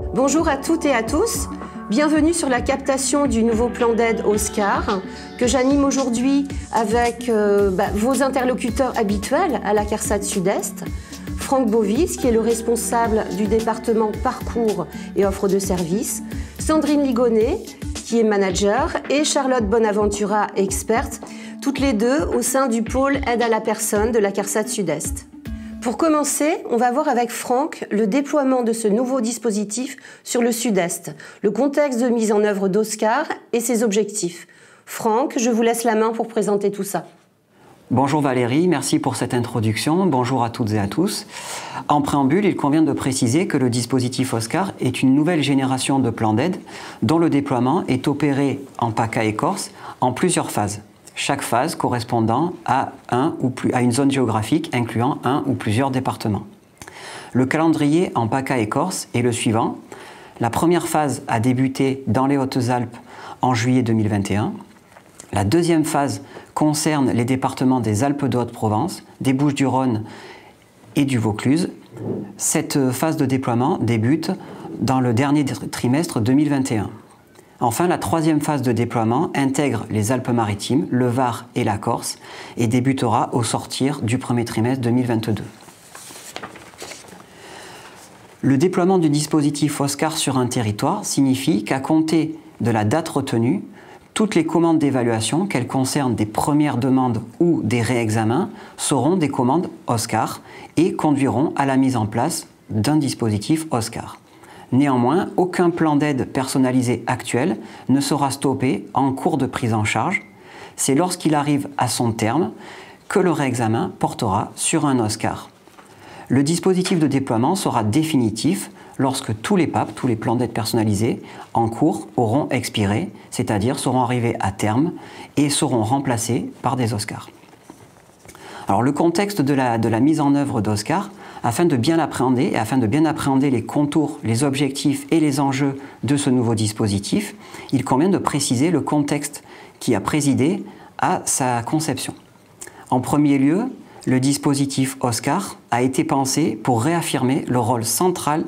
Bonjour à toutes et à tous, bienvenue sur la captation du nouveau plan d'aide Oscar que j'anime aujourd'hui avec vos interlocuteurs habituels à la CARSAT Sud-Est, Franck Bovis qui est le responsable du département parcours et offre de services, Sandrine Ligonnet qui est manager et Charlotte Bonaventura experte, toutes les deux au sein du pôle aide à la personne de la CARSAT Sud-Est. Pour commencer, on va voir avec Franck le déploiement de ce nouveau dispositif sur le Sud-Est, le contexte de mise en œuvre d'Oscar et ses objectifs. Franck, je vous laisse la main pour présenter tout ça. Bonjour Valérie, merci pour cette introduction. Bonjour à toutes et à tous. En préambule, il convient de préciser que le dispositif Oscar est une nouvelle génération de plans d'aide dont le déploiement est opéré en PACA et Corse en plusieurs phases. Chaque phase correspondant à une zone géographique incluant un ou plusieurs départements. Le calendrier en PACA et Corse est le suivant. La première phase a débuté dans les Hautes-Alpes en juillet 2021. La deuxième phase concerne les départements des Alpes de Haute-Provence, des Bouches-du-Rhône et du Vaucluse. Cette phase de déploiement débute dans le dernier trimestre 2021. Enfin, la troisième phase de déploiement intègre les Alpes-Maritimes, le Var et la Corse et débutera au sortir du premier trimestre 2022. Le déploiement du dispositif Oscar sur un territoire signifie qu'à compter de la date retenue, toutes les commandes d'évaluation, qu'elles concernent des premières demandes ou des réexamens, seront des commandes Oscar et conduiront à la mise en place d'un dispositif Oscar. Néanmoins, aucun plan d'aide personnalisé actuel ne sera stoppé en cours de prise en charge. C'est lorsqu'il arrive à son terme que le réexamen portera sur un Oscar. Le dispositif de déploiement sera définitif lorsque tous les PAP, tous les plans d'aide personnalisés en cours auront expiré, c'est-à-dire seront arrivés à terme et seront remplacés par des Oscars. Alors le contexte de la mise en œuvre d'Oscar, afin de bien appréhender les contours, les objectifs et les enjeux de ce nouveau dispositif, il convient de préciser le contexte qui a présidé à sa conception. En premier lieu, le dispositif Oscar a été pensé pour réaffirmer le rôle central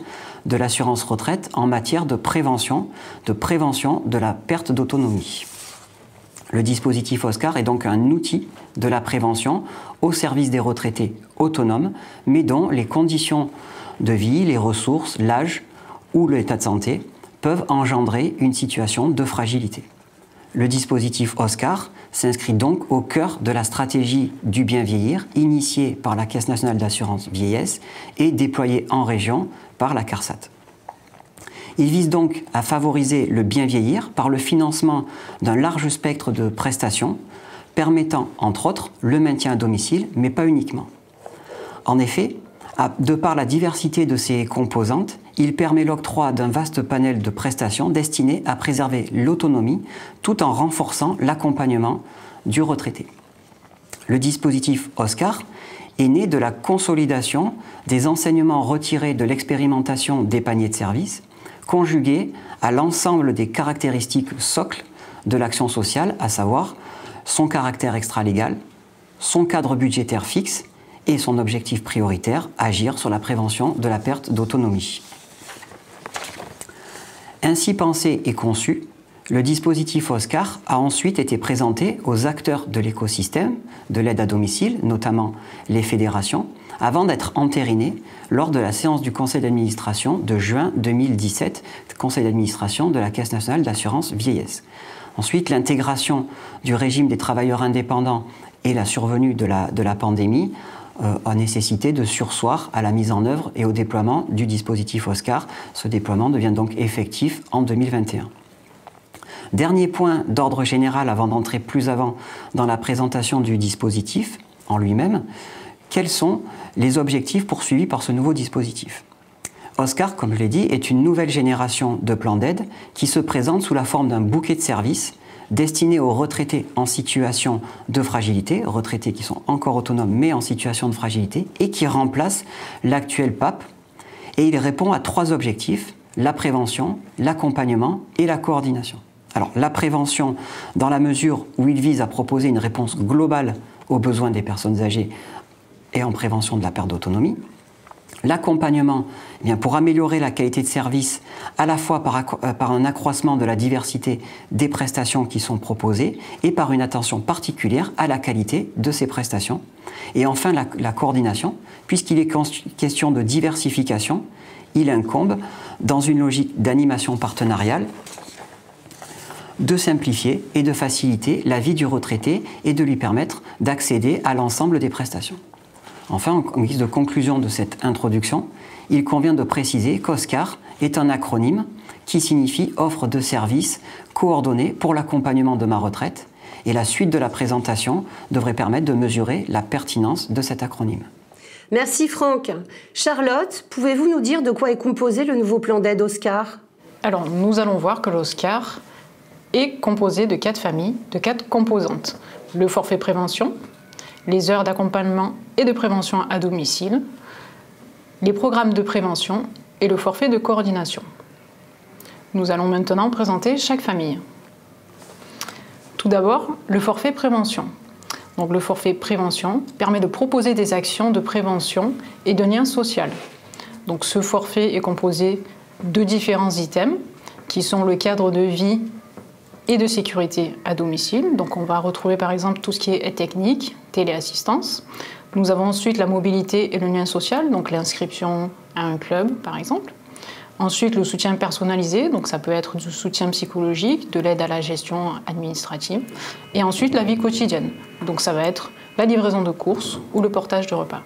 de l'assurance retraite en matière de prévention de la perte d'autonomie. Le dispositif Oscar est donc un outil de la prévention au service des retraités autonomes, mais dont les conditions de vie, les ressources, l'âge ou l'état de santé peuvent engendrer une situation de fragilité. Le dispositif Oscar s'inscrit donc au cœur de la stratégie du bien vieillir, initiée par la Caisse nationale d'assurance vieillesse et déployée en région par la CARSAT. Il vise donc à favoriser le bien vieillir par le financement d'un large spectre de prestations, permettant entre autres le maintien à domicile, mais pas uniquement. En effet, de par la diversité de ses composantes, il permet l'octroi d'un vaste panel de prestations destinées à préserver l'autonomie tout en renforçant l'accompagnement du retraité. Le dispositif Oscar est né de la consolidation des enseignements retirés de l'expérimentation des paniers de services, conjugué à l'ensemble des caractéristiques socles de l'action sociale, à savoir son caractère extralégal, son cadre budgétaire fixe et son objectif prioritaire, agir sur la prévention de la perte d'autonomie. Ainsi pensé et conçu, le dispositif Oscar a ensuite été présenté aux acteurs de l'écosystème de l'aide à domicile, notamment les fédérations, avant d'être entériné lors de la séance du conseil d'administration de juin 2017, conseil d'administration de la Caisse nationale d'assurance vieillesse. Ensuite, l'intégration du régime des travailleurs indépendants et la survenue de la pandémie a nécessité de surseoir à la mise en œuvre et au déploiement du dispositif Oscar. Ce déploiement devient donc effectif en 2021. Dernier point d'ordre général avant d'entrer plus avant dans la présentation du dispositif en lui-même, quels sont les objectifs poursuivis par ce nouveau dispositif ? Oscar, comme je l'ai dit, est une nouvelle génération de plans d'aide qui se présente sous la forme d'un bouquet de services destiné aux retraités en situation de fragilité, retraités qui sont encore autonomes mais en situation de fragilité, et qui remplace l'actuel PAP. Et il répond à 3 objectifs, la prévention, l'accompagnement et la coordination. Alors la prévention, dans la mesure où il vise à proposer une réponse globale aux besoins des personnes âgées et en prévention de la perte d'autonomie. l'accompagnement, eh bien, pour améliorer la qualité de service, à la fois par un accroissement de la diversité des prestations qui sont proposées et par une attention particulière à la qualité de ces prestations. Et enfin, la coordination, puisqu'il est question de diversification, il incombe, dans une logique d'animation partenariale, de simplifier et de faciliter la vie du retraité et de lui permettre d'accéder à l'ensemble des prestations. Enfin, en guise de conclusion de cette introduction, il convient de préciser qu'OSCAR est un acronyme qui signifie Offre de services coordonnés pour l'accompagnement de ma retraite, et la suite de la présentation devrait permettre de mesurer la pertinence de cet acronyme. Merci Franck. Charlotte, pouvez-vous nous dire de quoi est composé le nouveau plan d'aide OSCAR? Alors, nous allons voir que l'OSCAR est composé de 4 familles, de 4 composantes. Le forfait prévention, les heures d'accompagnement et de prévention à domicile, les programmes de prévention et le forfait de coordination. Nous allons maintenant présenter chaque famille. Tout d'abord, le forfait prévention. Donc, le forfait prévention permet de proposer des actions de prévention et de lien social. Donc, ce forfait est composé de différents items qui sont le cadre de vie et de sécurité à domicile. Donc on va retrouver par exemple tout ce qui est aide technique, téléassistance. Nous avons ensuite la mobilité et le lien social, donc l'inscription à un club par exemple. Ensuite le soutien personnalisé, donc ça peut être du soutien psychologique, de l'aide à la gestion administrative. Et ensuite la vie quotidienne, donc ça va être la livraison de courses ou le portage de repas.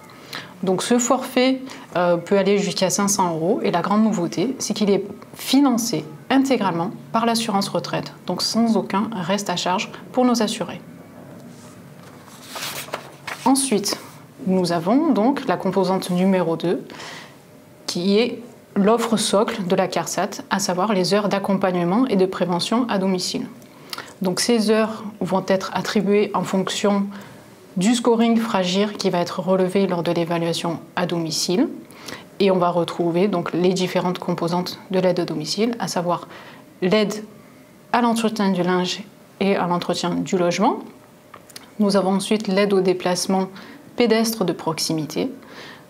Donc ce forfait peut aller jusqu'à 500 € et la grande nouveauté, c'est qu'il est financé intégralement par l'assurance retraite, donc sans aucun reste à charge pour nos assurés. Ensuite, nous avons donc la composante numéro 2 qui est l'offre socle de la CARSAT, à savoir les heures d'accompagnement et de prévention à domicile. Donc ces heures vont être attribuées en fonction du scoring Fragir qui va être relevé lors de l'évaluation à domicile. Et on va retrouver donc les différentes composantes de l'aide à domicile, à savoir l'aide à l'entretien du linge et à l'entretien du logement. Nous avons ensuite l'aide au déplacement pédestre de proximité.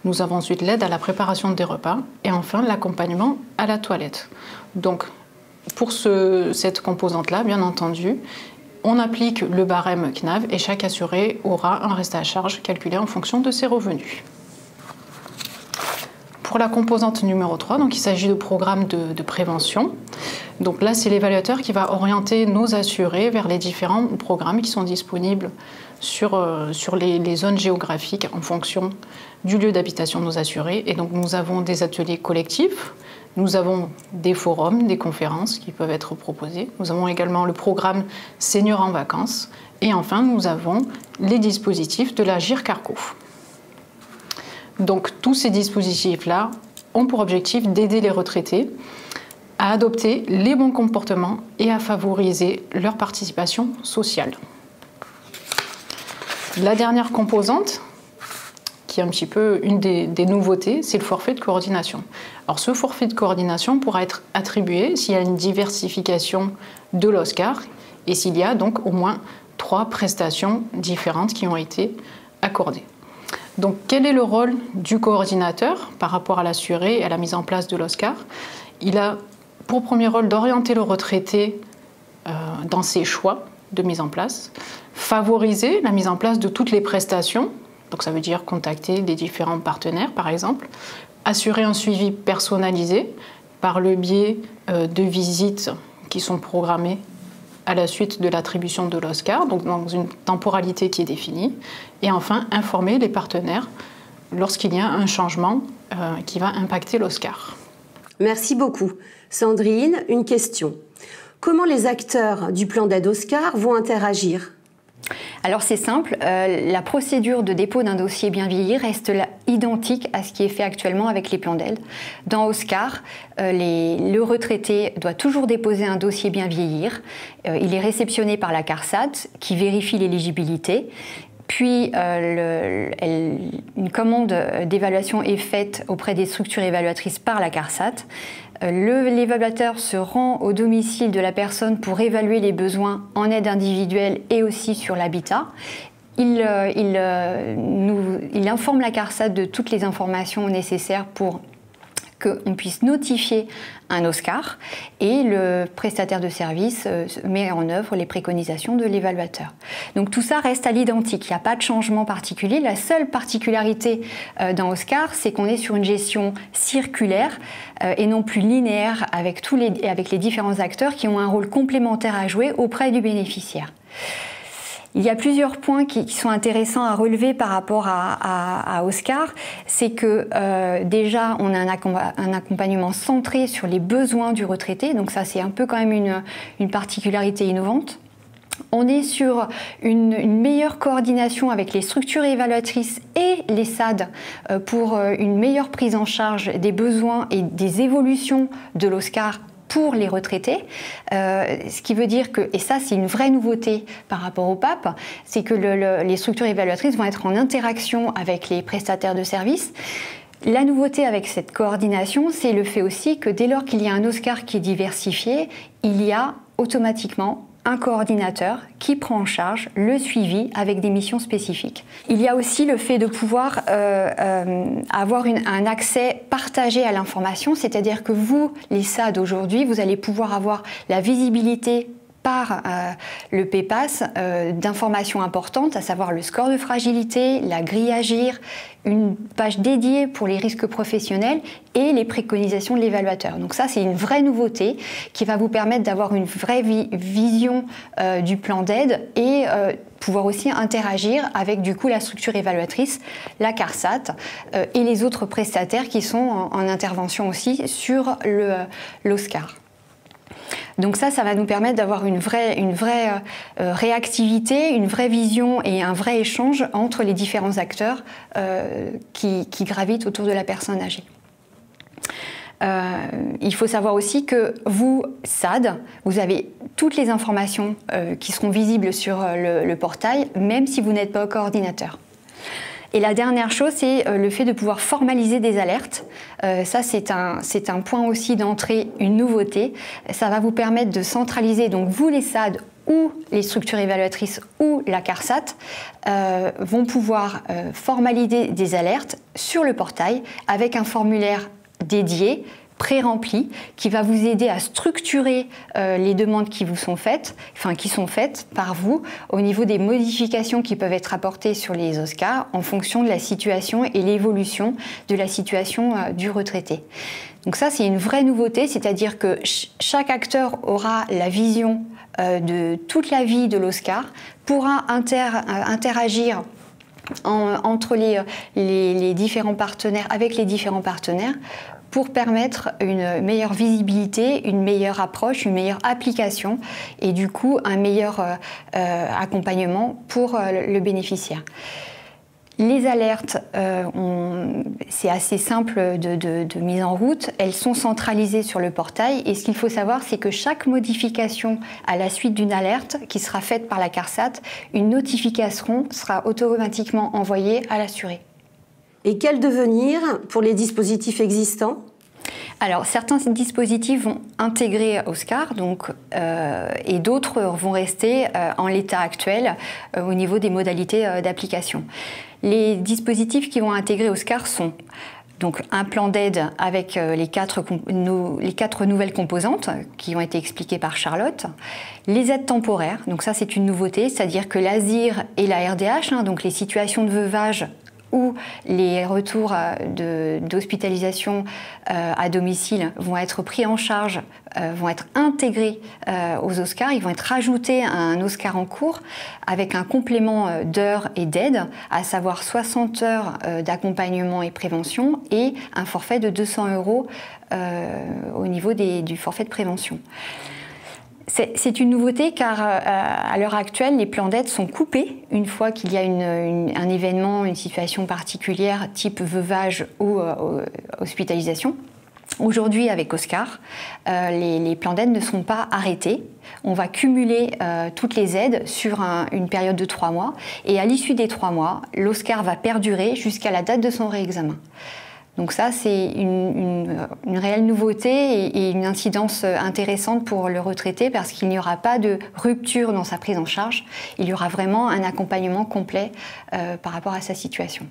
Nous avons ensuite l'aide à la préparation des repas et enfin l'accompagnement à la toilette. Donc pour cette composante-là, bien entendu, on applique le barème CNAV et chaque assuré aura un reste à charge calculé en fonction de ses revenus. Pour la composante numéro 3, donc il s'agit de programmes de prévention. Donc là, c'est l'évaluateur qui va orienter nos assurés vers les différents programmes qui sont disponibles sur les zones géographiques en fonction du lieu d'habitation de nos assurés. Et donc nous avons des ateliers collectifs, nous avons des forums, des conférences qui peuvent être proposées. Nous avons également le programme Seniors en vacances. Et enfin, nous avons les dispositifs de la GIR-Carco. Donc tous ces dispositifs-là ont pour objectif d'aider les retraités à adopter les bons comportements et à favoriser leur participation sociale. La dernière composante, qui est un petit peu une des nouveautés, c'est le forfait de coordination. Alors ce forfait de coordination pourra être attribué s'il y a une diversification de l'OSCAR et s'il y a donc au moins 3 prestations différentes qui ont été accordées. Donc quel est le rôle du coordinateur par rapport à l'assuré et à la mise en place de l'OSCAR? Il a pour premier rôle d'orienter le retraité dans ses choix de mise en place, favoriser la mise en place de toutes les prestations, donc ça veut dire contacter les différents partenaires par exemple, assurer un suivi personnalisé par le biais de visites qui sont programmées à la suite de l'attribution de l'OSCAR, donc dans une temporalité qui est définie, et enfin informer les partenaires lorsqu'il y a un changement qui va impacter l'OSCAR. Merci beaucoup. Sandrine, une question. Comment les acteurs du plan d'aide OSCAR vont interagir ? Alors c'est simple, la procédure de dépôt d'un dossier bien vieillir reste identique à ce qui est fait actuellement avec les plans d'aide. Dans OSCAR, le retraité doit toujours déposer un dossier bien vieillir. Il est réceptionné par la CARSAT qui vérifie l'éligibilité. Puis une commande d'évaluation est faite auprès des structures évaluatrices par la CARSAT. L'évaluateur se rend au domicile de la personne pour évaluer les besoins en aide individuelle et aussi sur l'habitat. il informe la CARSAT de toutes les informations nécessaires pour qu'on puisse notifier un Oscar, et le prestataire de service met en œuvre les préconisations de l'évaluateur. Donc tout ça reste à l'identique, il n'y a pas de changement particulier. La seule particularité dans Oscar, c'est qu'on est sur une gestion circulaire et non plus linéaire avec les différents acteurs qui ont un rôle complémentaire à jouer auprès du bénéficiaire. Il y a plusieurs points qui sont intéressants à relever par rapport à Oscar. C'est que déjà, on a un accompagnement centré sur les besoins du retraité. Donc ça, c'est un peu quand même une particularité innovante. On est sur une meilleure coordination avec les structures évaluatrices et les SAD pour une meilleure prise en charge des besoins et des évolutions de l'Oscar pour les retraités, ce qui veut dire que, et ça c'est une vraie nouveauté par rapport au PAP, c'est que les structures évaluatrices vont être en interaction avec les prestataires de services. La nouveauté avec cette coordination, c'est le fait aussi que dès lors qu'il y a un Oscar qui est diversifié, il y a automatiquement un coordinateur qui prend en charge le suivi avec des missions spécifiques. Il y a aussi le fait de pouvoir avoir un accès partagé à l'information, c'est-à-dire que vous, les SAD aujourd'hui, vous allez pouvoir avoir la visibilité par le PEPAS d'informations importantes, à savoir le score de fragilité, la grille Agir, une page dédiée pour les risques professionnels et les préconisations de l'évaluateur. Donc ça, c'est une vraie nouveauté qui va vous permettre d'avoir une vraie vision du plan d'aide et pouvoir aussi interagir avec du coup la structure évaluatrice, la CARSAT et les autres prestataires qui sont en intervention aussi sur l'Oscar. Donc ça va nous permettre d'avoir une vraie réactivité, une vraie vision et un vrai échange entre les différents acteurs qui gravitent autour de la personne âgée. Il faut savoir aussi que vous, SAD, vous avez toutes les informations qui seront visibles sur le portail, même si vous n'êtes pas coordinateur. Et la dernière chose, c'est le fait de pouvoir formaliser des alertes. Ça, c'est un point aussi d'entrée, une nouveauté. Ça va vous permettre de centraliser, donc vous les SAD ou les structures évaluatrices ou la CARSAT vont pouvoir formaliser des alertes sur le portail avec un formulaire dédié, pré-rempli, qui va vous aider à structurer les demandes qui vous sont faites, qui sont faites par vous au niveau des modifications qui peuvent être apportées sur les Oscars en fonction de la situation et l'évolution de la situation du retraité. Donc ça, c'est une vraie nouveauté, c'est-à-dire que chaque acteur aura la vision de toute la vie de l'Oscar, pourra interagir entre les différents partenaires, avec les différents partenaires, pour permettre une meilleure visibilité, une meilleure approche, une meilleure application et du coup un meilleur accompagnement pour le bénéficiaire. Les alertes, c'est assez simple de mise en route. Elles sont centralisées sur le portail et ce qu'il faut savoir, c'est que chaque modification à la suite d'une alerte qui sera faite par la CARSAT, une notification sera automatiquement envoyée à l'assuré. Et quel devenir pour les dispositifs existants ? Alors, certains dispositifs vont intégrer Oscar, et d'autres vont rester en l'état actuel au niveau des modalités d'application. Les dispositifs qui vont intégrer Oscar sont donc un plan d'aide avec les quatre nouvelles composantes qui ont été expliquées par Charlotte, les aides temporaires, donc ça c'est une nouveauté, c'est-à-dire que l'ASIR et la RDH, donc les situations de veuvage où les retours d'hospitalisation à domicile vont être pris en charge, vont être intégrés aux Oscars. Ils vont être rajoutés à un Oscar en cours avec un complément d'heures et d'aide, à savoir 60 heures d'accompagnement et prévention et un forfait de 200 € au niveau du forfait de prévention. C'est une nouveauté car à l'heure actuelle, les plans d'aide sont coupés une fois qu'il y a un événement, une situation particulière type veuvage ou hospitalisation. Aujourd'hui, avec Oscar, les plans d'aide ne sont pas arrêtés. On va cumuler toutes les aides sur une période de 3 mois et à l'issue des 3 mois, l'Oscar va perdurer jusqu'à la date de son réexamen. Donc ça, c'est une réelle nouveauté et une incidence intéressante pour le retraité parce qu'il n'y aura pas de rupture dans sa prise en charge. Il y aura vraiment un accompagnement complet par rapport à sa situation.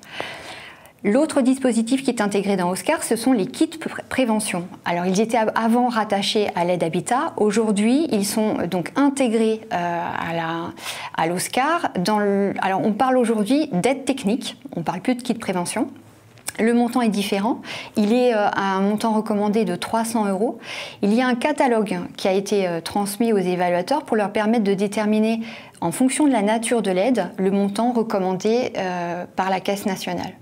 L'autre dispositif qui est intégré dans Oscar, ce sont les kits prévention. Alors, ils étaient avant rattachés à l'aide habitat. Aujourd'hui, ils sont donc intégrés à l'Oscar. Alors, on parle aujourd'hui d'aide technique. On ne parle plus de kits prévention. Le montant est différent. Il est à un montant recommandé de 300 €. Il y a un catalogue qui a été transmis aux évaluateurs pour leur permettre de déterminer, en fonction de la nature de l'aide, le montant recommandé par la Caisse nationale.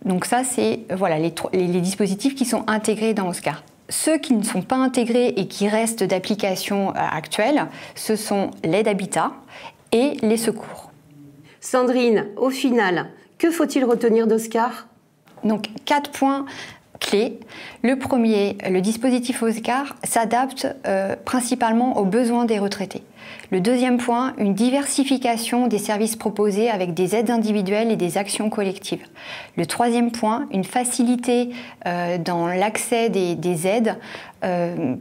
Donc ça, c'est voilà, les dispositifs qui sont intégrés dans Oscar. Ceux qui ne sont pas intégrés et qui restent d'application actuelle, ce sont l'aide habitat et les secours. Sandrine, au final, que faut-il retenir d'Oscar ? Donc 4 points clés. Le premier, le dispositif Oscar s'adapte principalement aux besoins des retraités. Le deuxième point, une diversification des services proposés avec des aides individuelles et des actions collectives. Le troisième point, une facilité dans l'accès des aides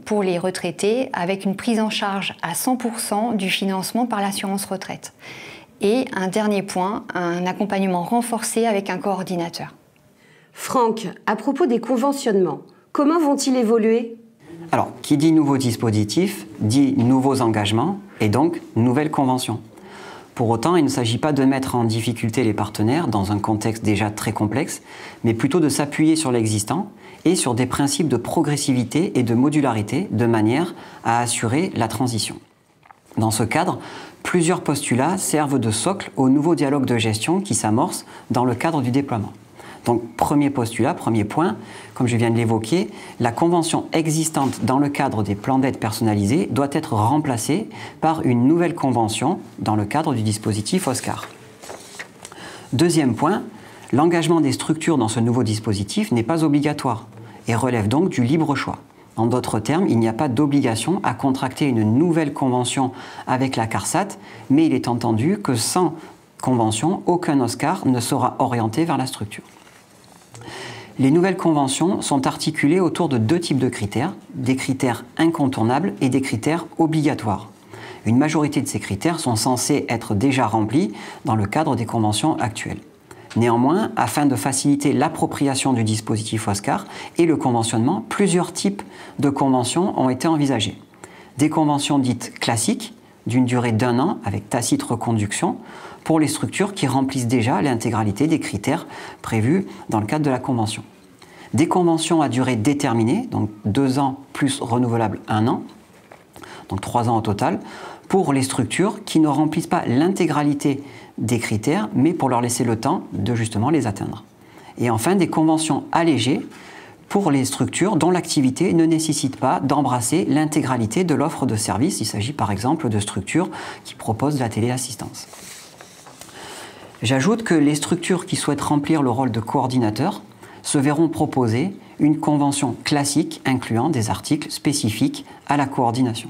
pour les retraités avec une prise en charge à 100% du financement par l'assurance retraite. Et un dernier point, un accompagnement renforcé avec un coordinateur. Franck, à propos des conventionnements, comment vont-ils évoluer ? Alors, qui dit nouveau dispositif, dit nouveaux engagements et donc nouvelles conventions. Pour autant, il ne s'agit pas de mettre en difficulté les partenaires dans un contexte déjà très complexe, mais plutôt de s'appuyer sur l'existant et sur des principes de progressivité et de modularité de manière à assurer la transition. Dans ce cadre, plusieurs postulats servent de socle au nouveau dialogue de gestion qui s'amorce dans le cadre du déploiement. Donc, premier postulat, premier point, comme je viens de l'évoquer, la convention existante dans le cadre des plans d'aide personnalisés doit être remplacée par une nouvelle convention dans le cadre du dispositif Oscar. Deuxième point, l'engagement des structures dans ce nouveau dispositif n'est pas obligatoire et relève donc du libre choix. En d'autres termes, il n'y a pas d'obligation à contracter une nouvelle convention avec la CARSAT, mais il est entendu que sans convention, aucun Oscar ne sera orienté vers la structure. Les nouvelles conventions sont articulées autour de 2 types de critères, des critères incontournables et des critères obligatoires. Une majorité de ces critères sont censés être déjà remplis dans le cadre des conventions actuelles. Néanmoins, afin de faciliter l'appropriation du dispositif Oscar et le conventionnement, plusieurs types de conventions ont été envisagées. Des conventions dites classiques, d'une durée d'1 an avec tacite reconduction, pour les structures qui remplissent déjà l'intégralité des critères prévus dans le cadre de la convention. Des conventions à durée déterminée, donc 2 ans plus renouvelable 1 an, donc 3 ans au total, pour les structures qui ne remplissent pas l'intégralité des critères, mais pour leur laisser le temps de justement les atteindre. Et enfin, des conventions allégées pour les structures dont l'activité ne nécessite pas d'embrasser l'intégralité de l'offre de services. Il s'agit par exemple de structures qui proposent de la téléassistance. J'ajoute que les structures qui souhaitent remplir le rôle de coordinateur se verront proposer une convention classique incluant des articles spécifiques à la coordination.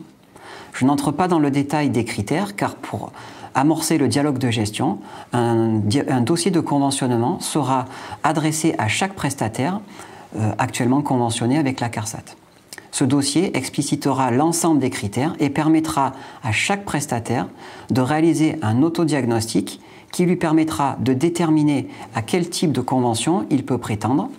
Je n'entre pas dans le détail des critères car pour amorcer le dialogue de gestion, un dossier de conventionnement sera adressé à chaque prestataire actuellement conventionné avec la CARSAT. Ce dossier explicitera l'ensemble des critères et permettra à chaque prestataire de réaliser un autodiagnostic qui lui permettra de déterminer à quel type de convention il peut prétendre.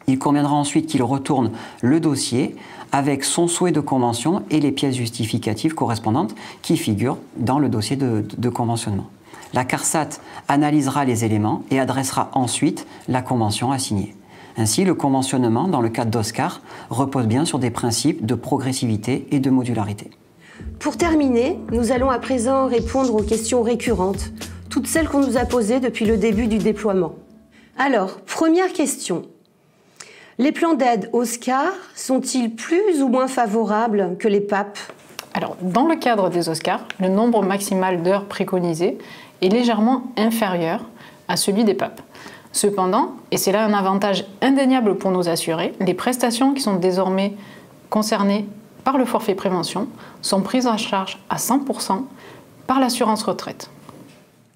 Il conviendra ensuite qu'il retourne le dossier avec son souhait de convention et les pièces justificatives correspondantes qui figurent dans le dossier de conventionnement. La CARSAT analysera les éléments et adressera ensuite la convention à signer. Ainsi, le conventionnement, dans le cadre d'Oscar, repose bien sur des principes de progressivité et de modularité. Pour terminer, nous allons à présent répondre aux questions récurrentes, toutes celles qu'on nous a posées depuis le début du déploiement. Alors, première question. Les plans d'aide Oscar sont-ils plus ou moins favorables que les PAP ? Alors, dans le cadre des Oscars, le nombre maximal d'heures préconisées est légèrement inférieur à celui des PAP. Cependant, et c'est là un avantage indéniable pour nos assurés, les prestations qui sont désormais concernées par le forfait prévention sont prises en charge à 100% par l'assurance retraite.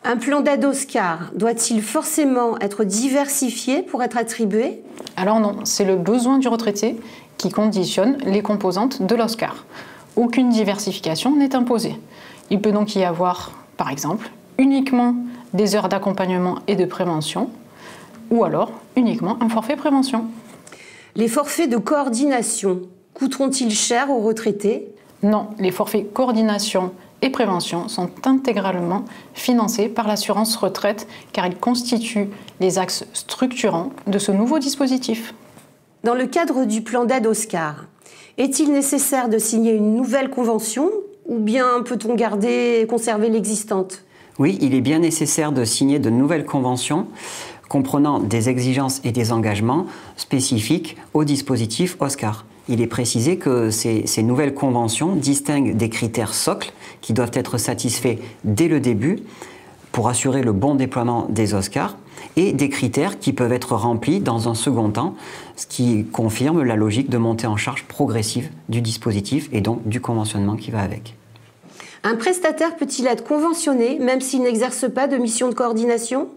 Un plan d'aide Oscar doit-il forcément être diversifié pour être attribué? Alors non, c'est le besoin du retraité qui conditionne les composantes de l'Oscar. Aucune diversification n'est imposée. Il peut donc y avoir, par exemple, uniquement des heures d'accompagnement et de prévention, ou alors uniquement un forfait prévention. Les forfaits de coordination coûteront-ils cher aux retraités? Non, les forfaits coordination et prévention sont intégralement financés par l'assurance retraite car ils constituent les axes structurants de ce nouveau dispositif. Dans le cadre du plan d'aide Oscar, est-il nécessaire de signer une nouvelle convention ou bien peut-on garder et conserver l'existante? Oui, il est bien nécessaire de signer de nouvelles conventions comprenant des exigences et des engagements spécifiques au dispositif Oscar. Il est précisé que ces nouvelles conventions distinguent des critères socles qui doivent être satisfaits dès le début pour assurer le bon déploiement des Oscars et des critères qui peuvent être remplis dans un second temps, ce qui confirme la logique de montée en charge progressive du dispositif et donc du conventionnement qui va avec. Un prestataire peut-il être conventionné même s'il n'exerce pas de mission de coordination?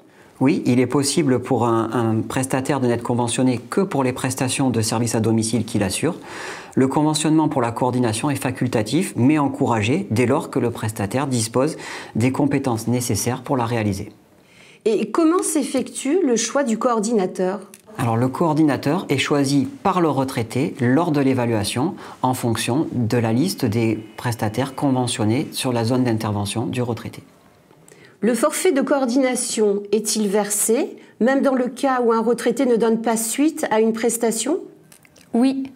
Oui, il est possible pour un prestataire de n'être conventionné que pour les prestations de services à domicile qu'il assure. Le conventionnement pour la coordination est facultatif, mais encouragé dès lors que le prestataire dispose des compétences nécessaires pour la réaliser. Et comment s'effectue le choix du coordinateur? Alors le coordinateur est choisi par le retraité lors de l'évaluation en fonction de la liste des prestataires conventionnés sur la zone d'intervention du retraité. Le forfait de coordination est-il versé, même dans le cas où un retraité ne donne pas suite à une prestation? Oui,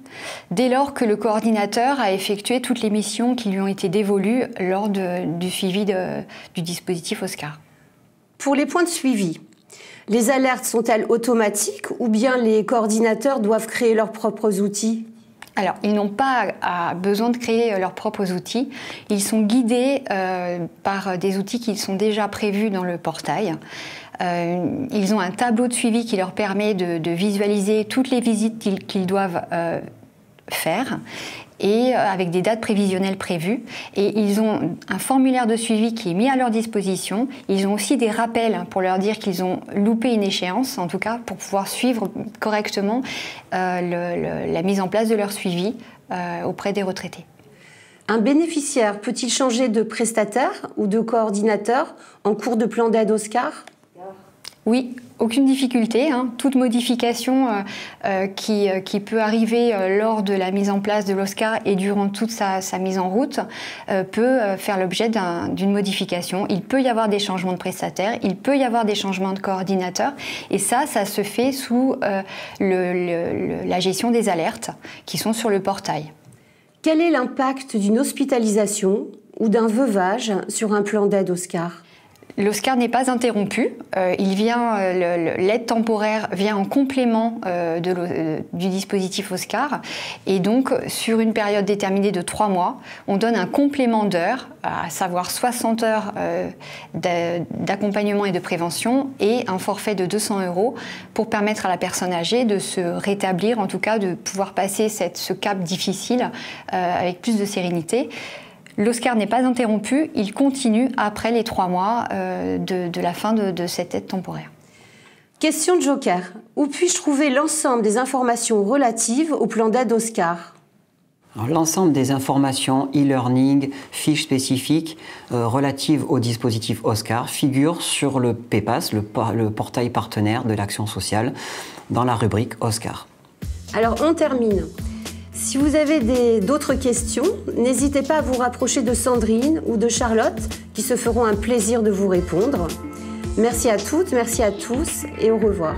dès lors que le coordinateur a effectué toutes les missions qui lui ont été dévolues lors du suivi du dispositif Oscar. Pour les points de suivi, les alertes sont-elles automatiques ou bien les coordinateurs doivent créer leurs propres outils? Alors, ils n'ont pas besoin de créer leurs propres outils. Ils sont guidés par des outils qui sont déjà prévus dans le portail. Ils ont un tableau de suivi qui leur permet de visualiser toutes les visites qu'ils doivent faire et avec des dates prévisionnelles prévues. Et ils ont un formulaire de suivi qui est mis à leur disposition. Ils ont aussi des rappels pour leur dire qu'ils ont loupé une échéance, en tout cas pour pouvoir suivre correctement la mise en place de leur suivi auprès des retraités. Un bénéficiaire peut-il changer de prestataire ou de coordinateur en cours de plan d'aide Oscar? Oui, aucune difficulté. Toute modification qui peut arriver lors de la mise en place de l'Oscar et durant toute sa mise en route peut faire l'objet d'une modification. Il peut y avoir des changements de prestataires, il peut y avoir des changements de coordinateurs et ça se fait sous la gestion des alertes qui sont sur le portail. Quel est l'impact d'une hospitalisation ou d'un veuvage sur un plan d'aide Oscar? L'Oscar n'est pas interrompu. L'aide temporaire vient en complément du dispositif Oscar. Et donc, sur une période déterminée de 3 mois, on donne un complément d'heures, à savoir 60 heures d'accompagnement et de prévention et un forfait de 200 € pour permettre à la personne âgée de se rétablir, en tout cas de pouvoir passer ce cap difficile avec plus de sérénité. L'Oscar n'est pas interrompu, il continue après les 3 mois de la fin de cette aide temporaire. Question de joker. Où puis-je trouver l'ensemble des informations relatives au plan d'aide Oscar? L'ensemble des informations e-learning, fiches spécifiques relatives au dispositif Oscar figurent sur le PEPAS, le portail partenaire de l'action sociale, dans la rubrique Oscar. Alors on termine. Si vous avez d'autres questions, n'hésitez pas à vous rapprocher de Sandrine ou de Charlotte qui se feront un plaisir de vous répondre. Merci à toutes, merci à tous et au revoir.